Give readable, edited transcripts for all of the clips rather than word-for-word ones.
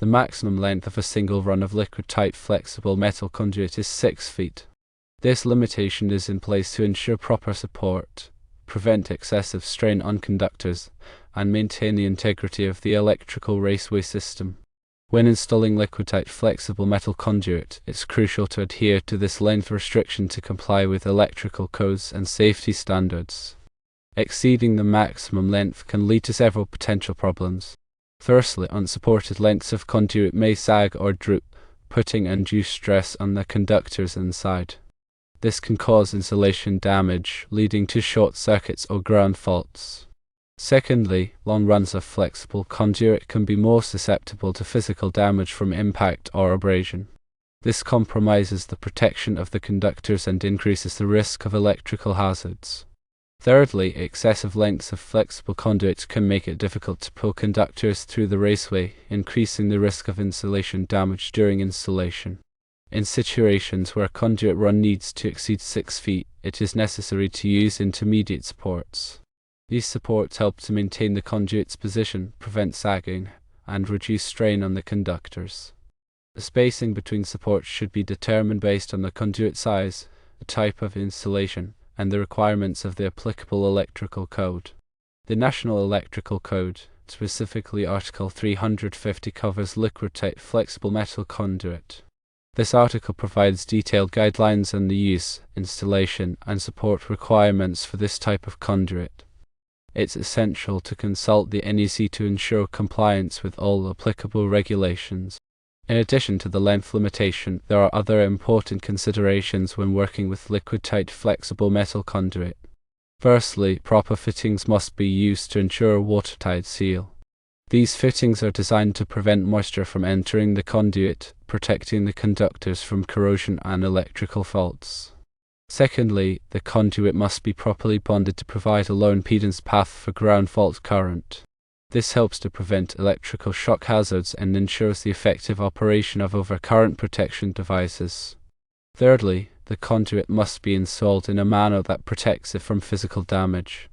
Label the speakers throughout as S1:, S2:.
S1: maximum length of a single run of liquid-tight flexible metal conduit is 6 feet. This limitation is in place to ensure proper support, prevent excessive strain on conductors, and maintain the integrity of the electrical raceway system. When installing liquid-tight flexible metal conduit, it's crucial to adhere to this length restriction to comply with electrical codes and safety standards. Exceeding the maximum length can lead to several potential problems. Firstly, unsupported lengths of conduit may sag or droop, putting undue stress on the conductors inside. This can cause insulation damage, leading to short circuits or ground faults. Secondly, long runs of flexible conduit can be more susceptible to physical damage from impact or abrasion. This compromises the protection of the conductors and increases the risk of electrical hazards. Thirdly, excessive lengths of flexible conduit can make it difficult to pull conductors through the raceway, increasing the risk of insulation damage during installation. In situations where a conduit run needs to exceed 6 feet, it is necessary to use intermediate supports. These supports help to maintain the conduit's position, prevent sagging, and reduce strain on the conductors. The spacing between supports should be determined based on the conduit size, the type of installation, and the requirements of the applicable electrical code. The National Electrical Code, specifically Article 350, covers liquid-tight flexible metal conduit. This article provides detailed guidelines on the use, installation, and support requirements for this type of conduit. It's essential to consult the NEC to ensure compliance with all applicable regulations. In addition to the length limitation, there are other important considerations when working with liquid-tight flexible metal conduit. Firstly, proper fittings must be used to ensure a watertight seal. These fittings are designed to prevent moisture from entering the conduit, protecting the conductors from corrosion and electrical faults. Secondly, the conduit must be properly bonded to provide a low impedance path for ground fault current. This helps to prevent electrical shock hazards and ensures the effective operation of overcurrent protection devices. Thirdly, the conduit must be installed in a manner that protects it from physical damage.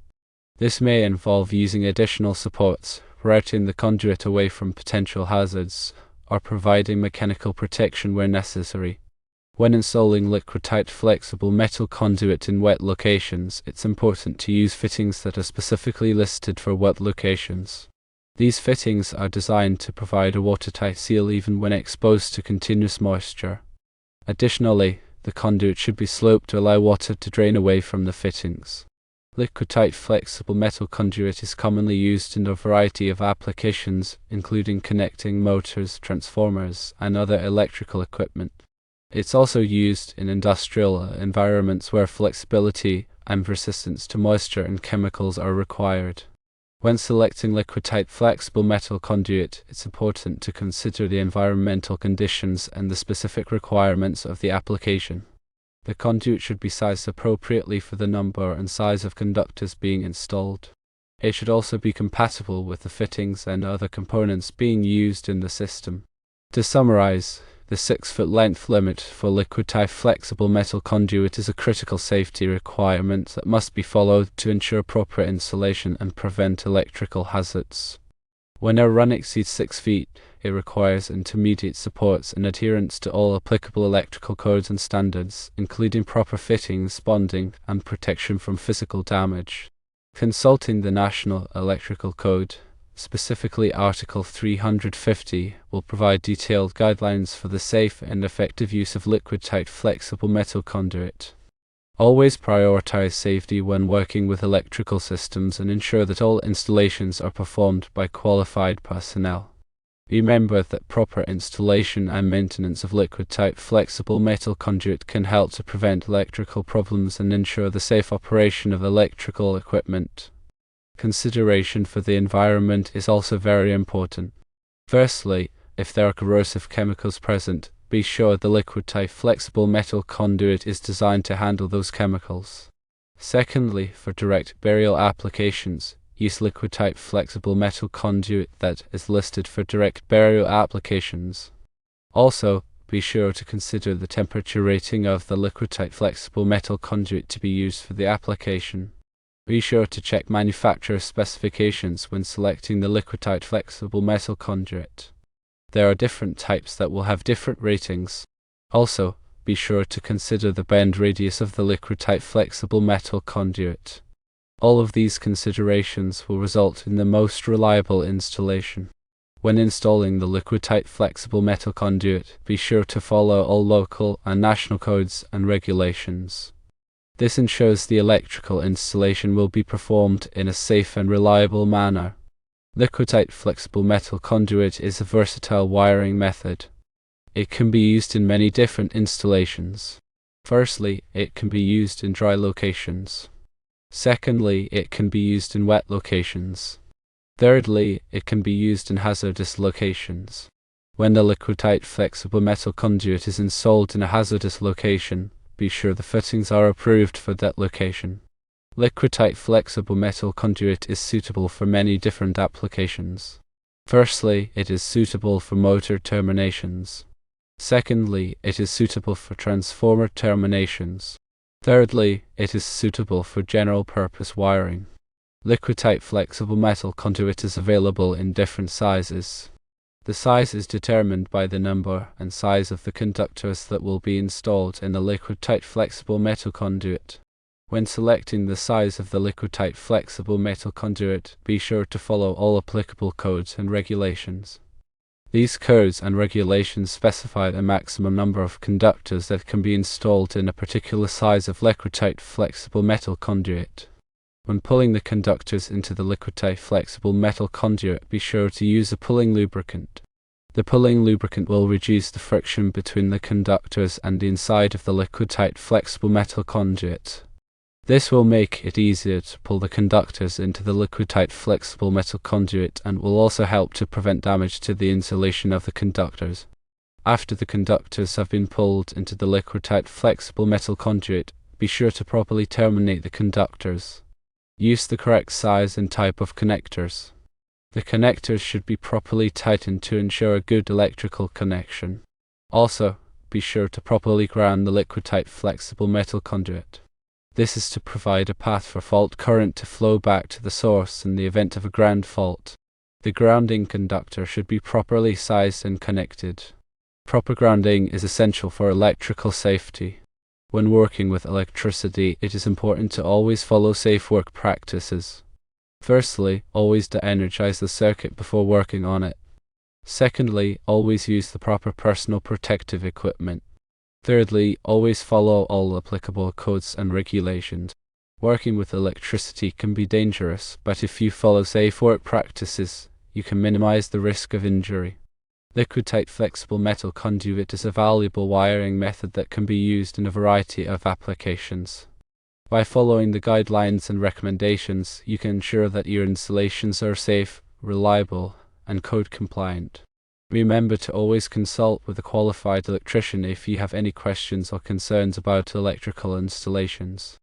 S1: This may involve using additional supports, routing the conduit away from potential hazards, or providing mechanical protection where necessary. When installing liquid-tight flexible metal conduit in wet locations, it's important to use fittings that are specifically listed for wet locations. These fittings are designed to provide a watertight seal even when exposed to continuous moisture. Additionally, the conduit should be sloped to allow water to drain away from the fittings. Liquid-tight flexible metal conduit is commonly used in a variety of applications, including connecting motors, transformers, and other electrical equipment. It's also used in industrial environments where flexibility and resistance to moisture and chemicals are required. When selecting liquid-tight flexible metal conduit, it's important to consider the environmental conditions and the specific requirements of the application. The conduit should be sized appropriately for the number and size of conductors being installed. It should also be compatible with the fittings and other components being used in the system. To summarize, the 6-foot length limit for liquid-tight flexible metal conduit is a critical safety requirement that must be followed to ensure proper installation and prevent electrical hazards. When a run exceeds 6 feet, it requires intermediate supports and adherence to all applicable electrical codes and standards, including proper fittings, bonding, and protection from physical damage. Consulting the National Electrical Code, specifically Article 350, will provide detailed guidelines for the safe and effective use of liquid-tight flexible metal conduit. Always prioritize safety when working with electrical systems and ensure that all installations are performed by qualified personnel. Remember that proper installation and maintenance of liquid-tight flexible metal conduit can help to prevent electrical problems and ensure the safe operation of electrical equipment. Consideration for the environment is also very important. Firstly, if there are corrosive chemicals present, be sure the liquid-tight flexible metal conduit is designed to handle those chemicals. Secondly, for direct burial applications, use liquid-tight flexible metal conduit that is listed for direct burial applications. Also, be sure to consider the temperature rating of the liquid-tight flexible metal conduit to be used for the application. Be sure to check manufacturer specifications when selecting the liquid-tight flexible metal conduit. There are different types that will have different ratings. Also, be sure to consider the bend radius of the Liquidtight flexible metal conduit. All of these considerations will result in the most reliable installation. When installing the Liquidtight flexible metal conduit, be sure to follow all local and national codes and regulations. This ensures the electrical installation will be performed in a safe and reliable manner. Liquidtight flexible metal conduit is a versatile wiring method. It can be used in many different installations. Firstly, it can be used in dry locations. Secondly, it can be used in wet locations. Thirdly, it can be used in hazardous locations. When the Liquidtight flexible metal conduit is installed in a hazardous location, be sure the fittings are approved for that location. Liquidtight flexible metal conduit is suitable for many different applications. Firstly, it is suitable for motor terminations. Secondly, it is suitable for transformer terminations. Thirdly, it is suitable for general purpose wiring. Liquidtight flexible metal conduit is available in different sizes. The size is determined by the number and size of the conductors that will be installed in the Liquidtight flexible metal conduit. When selecting the size of the Liquidtight flexible metal conduit, be sure to follow all applicable codes and regulations. These codes and regulations specify the maximum number of conductors that can be installed in a particular size of Liquidtight flexible metal conduit. When pulling the conductors into the Liquidtight flexible metal conduit, be sure to use a pulling lubricant. The pulling lubricant will reduce the friction between the conductors and the inside of the Liquidtight flexible metal conduit. This will make it easier to pull the conductors into the Liquidtight flexible metal conduit and will also help to prevent damage to the insulation of the conductors. After the conductors have been pulled into the Liquidtight flexible metal conduit, be sure to properly terminate the conductors. Use the correct size and type of connectors. The connectors should be properly tightened to ensure a good electrical connection. Also, be sure to properly ground the Liquidtight flexible metal conduit. This is to provide a path for fault current to flow back to the source in the event of a ground fault. The grounding conductor should be properly sized and connected. Proper grounding is essential for electrical safety. When working with electricity, it is important to always follow safe work practices. Firstly, always de-energize the circuit before working on it. Secondly, always use the proper personal protective equipment. Thirdly, always follow all applicable codes and regulations. Working with electricity can be dangerous, but if you follow safe work practices, you can minimize the risk of injury. Liquidtight flexible metal conduit is a valuable wiring method that can be used in a variety of applications. By following the guidelines and recommendations, you can ensure that your installations are safe, reliable, and code compliant. Remember to always consult with a qualified electrician if you have any questions or concerns about electrical installations.